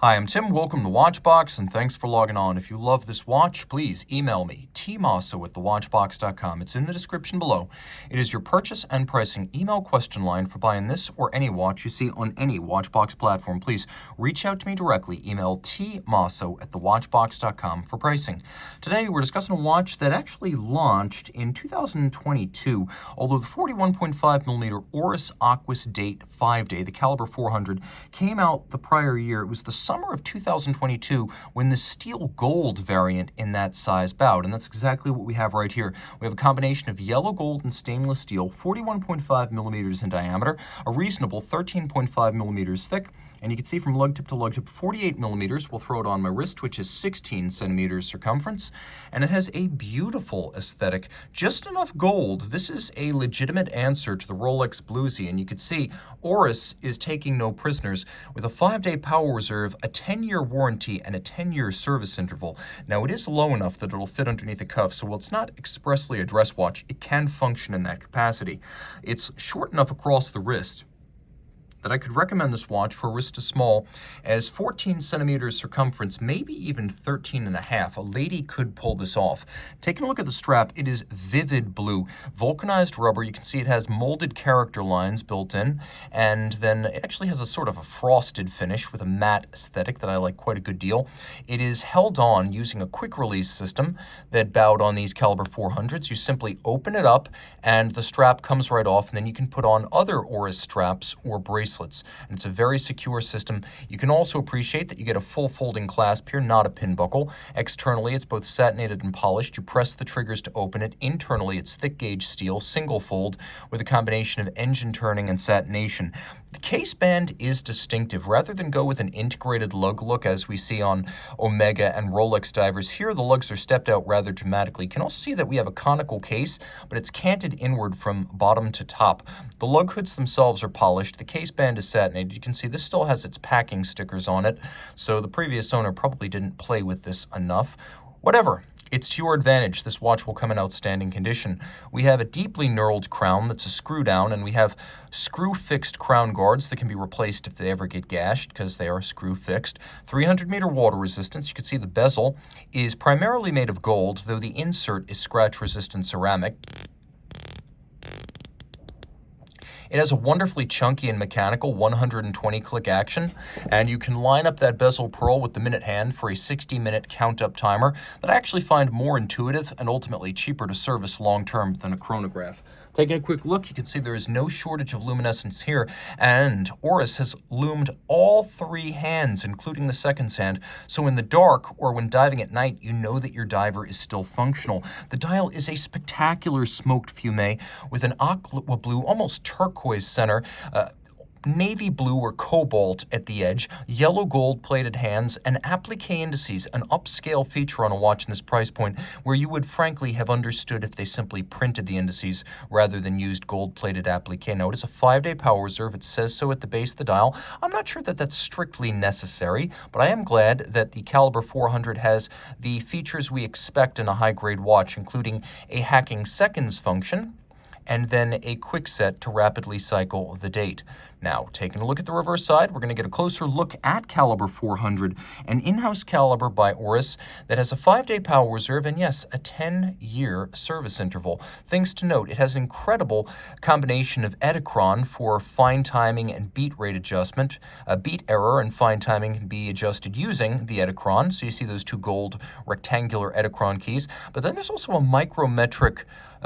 Hi, I'm Tim. Welcome to Watchbox, and thanks for logging on. If you love this watch, please email me, tmosso@thewatchbox.com. It's in the description below. It is your purchase and pricing email question line for buying this or any watch you see on any Watchbox platform. Please reach out to me directly. Email tmosso@thewatchbox.com for pricing. Today, we're discussing a watch that actually launched in 2022, although the 41.5mm Oris Aquis Date 5-Day, the Calibre 400, came out the prior year. It was the summer of 2022 when the steel gold variant in that size bowed, and that's exactly what we have right here. We have a combination of yellow gold and stainless steel, 41.5 millimeters in diameter, a reasonable 13.5 millimeters thick, and you can see from lug tip to lug tip, 48 millimeters. We'll throw it on my wrist, which is 16 centimeters circumference, and it has a beautiful aesthetic, just enough gold. This is a legitimate answer to the Rolex Bluesy, and you can see Oris is taking no prisoners with a 5-day power reserve, a 10-year warranty, and a 10-year service interval. Now, it is low enough that it'll fit underneath the cuff, so while it's not expressly a dress watch, it can function in that capacity. It's short enough across the wrist that I could recommend this watch for a wrist as small as 14 centimeters circumference, maybe even 13.5. A lady could pull this off. Taking a look at the strap, it is vivid blue, vulcanized rubber. You can see it has molded character lines built in, and then it actually has a sort of a frosted finish with a matte aesthetic that I like quite a good deal. It is held on using a quick release system that bowed on these Calibre 400s. You simply open it up and the strap comes right off, and then you can put on other Oris straps or bracelets. And it's a very secure system. You can also appreciate that you get a full folding clasp here, not a pin buckle. Externally, it's both satinated and polished. You press the triggers to open it. Internally, it's thick gauge steel, single fold, with a combination of engine turning and satination. The case band is distinctive. Rather than go with an integrated lug look as we see on Omega and Rolex divers, here the lugs are stepped out rather dramatically. You can also see that we have a conical case, but it's canted inward from bottom to top. The lug hoods themselves are polished. The case band is satinated. You can see this still has its packing stickers on it, so the previous owner probably didn't play with this enough. Whatever. It's to your advantage. This watch will come in outstanding condition. We have a deeply knurled crown that's a screw down, and we have screw-fixed crown guards that can be replaced if they ever get gashed because they are screw-fixed. 300-meter water resistance. You can see the bezel is primarily made of gold, though the insert is scratch-resistant ceramic. It has a wonderfully chunky and mechanical 120-click action, and you can line up that bezel pearl with the minute hand for a 60-minute count-up timer that I actually find more intuitive and ultimately cheaper to service long-term than a chronograph. Taking a quick look, you can see there is no shortage of luminescence here, and Oris has loomed all three hands, including the seconds hand, so in the dark or when diving at night, you know that your diver is still functional. The dial is a spectacular smoked fume with an aqua blue, almost turquoise center, navy blue or cobalt at the edge, yellow gold plated hands, and applique indices, an upscale feature on a watch in this price point where you would frankly have understood if they simply printed the indices rather than used gold plated applique. Now, it is a 5-day power reserve. It says so at the base of the dial. I'm not sure that that's strictly necessary, but I am glad that the Calibre 400 has the features we expect in a high-grade watch, including a hacking seconds function, and then a quick set to rapidly cycle the date. Now, taking a look at the reverse side, we're going to get a closer look at Calibre 400, an in-house caliber by Oris that has a 5-day power reserve and, yes, a 10-year service interval. Things to note, it has an incredible combination of Edicron for fine timing and beat rate adjustment. Beat error and fine timing can be adjusted using the Edicron, so you see those two gold rectangular Edicron keys. But then there's also a micrometric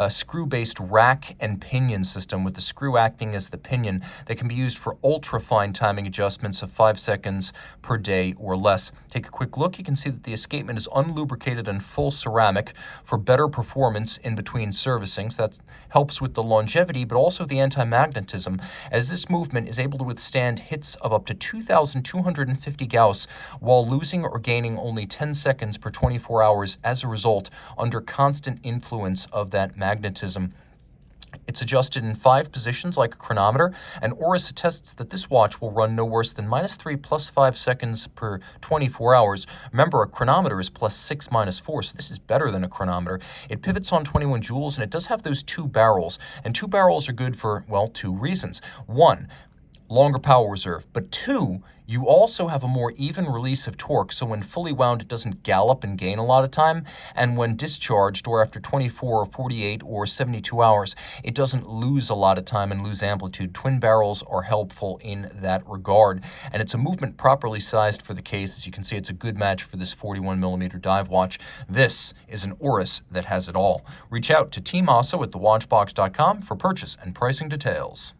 screw-based rack and pinion system with the screw acting as the pinion that can be used for ultra-fine timing adjustments of 5 seconds per day or less. Take a quick look. You can see that the escapement is unlubricated and full ceramic for better performance in between servicings. That helps with the longevity, but also the anti-magnetism, as this movement is able to withstand hits of up to 2,250 Gauss while losing or gaining only 10 seconds per 24 hours as a result under constant influence of that magnetism. It's adjusted in 5 positions like a chronometer, and Oris attests that this watch will run no worse than -3 + 5 seconds per 24 hours. Remember, a chronometer is +6 - 4, so this is better than a chronometer. It pivots on 21 joules, and it does have those 2 barrels, and 2 barrels are good for, well, 2 reasons. One, longer power reserve. But 2, you also have a more even release of torque, so when fully wound, it doesn't gallop and gain a lot of time, and when discharged, or after 24 or 48 or 72 hours, it doesn't lose a lot of time and lose amplitude. Twin barrels are helpful in that regard, and it's a movement properly sized for the case. As you can see, it's a good match for this 41mm dive watch. This is an Oris that has it all. Reach out to Team Mosso at thewatchbox.com for purchase and pricing details.